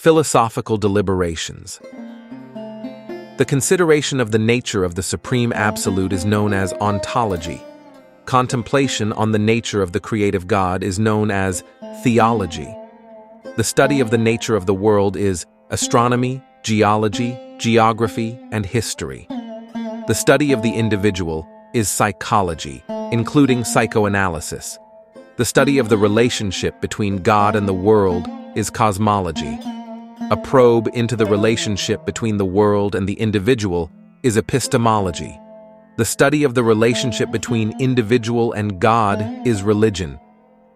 Philosophical deliberations. The consideration of the nature of the Supreme Absolute is known as Ontology. Contemplation on the nature of the creative God is known as Theology. The study of the nature of the world is Astronomy, Geology, Geography, and History. The study of the individual is Psychology, including Psychoanalysis. The study of the relationship between God and the world is Cosmology. A probe into the relationship between the world and the individual is Epistemology. The study of the relationship between individual and God is Religion.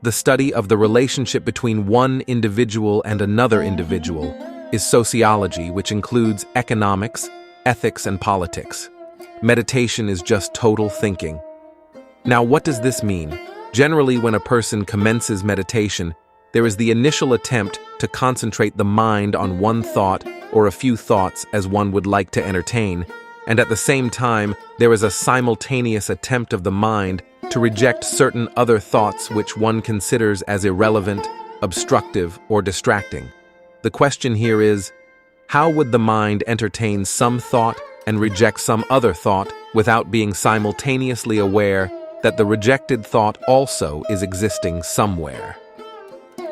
The study of the relationship between one individual and another individual is Sociology, which includes economics, ethics, and politics. Meditation is just total thinking. Now, what does this mean? Generally, when a person commences meditation, there is the initial attempt to concentrate the mind on one thought or a few thoughts as one would like to entertain, and at the same time, there is a simultaneous attempt of the mind to reject certain other thoughts which one considers as irrelevant, obstructive, or distracting. The question here is, how would the mind entertain some thought and reject some other thought without being simultaneously aware that the rejected thought also is existing somewhere?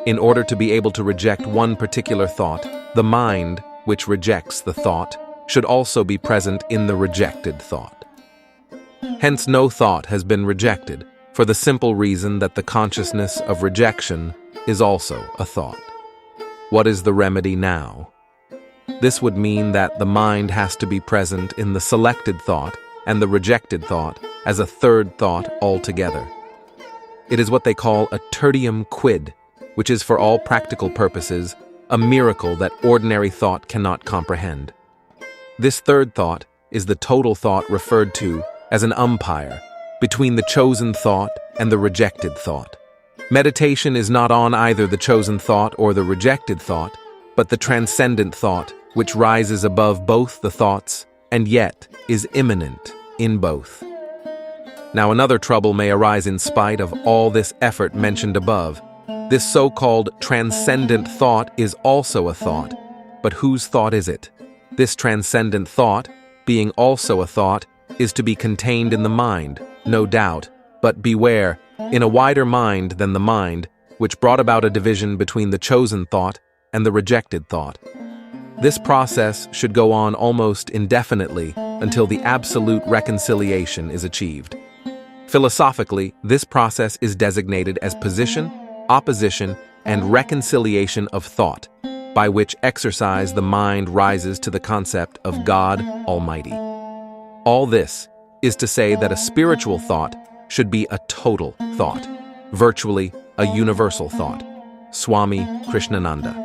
In order to be able to reject one particular thought, the mind, which rejects the thought, should also be present in the rejected thought. Hence, no thought has been rejected, for the simple reason that the consciousness of rejection is also a thought. What is the remedy now? This would mean that the mind has to be present in the selected thought and the rejected thought as a third thought altogether. It is what they call a tertium quid, which is for all practical purposes a miracle that ordinary thought cannot comprehend. This third thought is the total thought referred to as an umpire between the chosen thought and the rejected thought. Meditation is not on either the chosen thought or the rejected thought, but the transcendent thought which rises above both the thoughts and yet is immanent in both. Now, another trouble may arise in spite of all this effort mentioned above. This so-called transcendent thought is also a thought, but whose thought is it? This transcendent thought, being also a thought, is to be contained in the mind, no doubt, but beware, in a wider mind than the mind, which brought about a division between the chosen thought and the rejected thought. This process should go on almost indefinitely until the absolute reconciliation is achieved. Philosophically, this process is designated as position, opposition, and reconciliation of thought, by which exercise the mind rises to the concept of God Almighty. All this is to say that a spiritual thought should be a total thought, virtually a universal thought. Swami Krishnananda.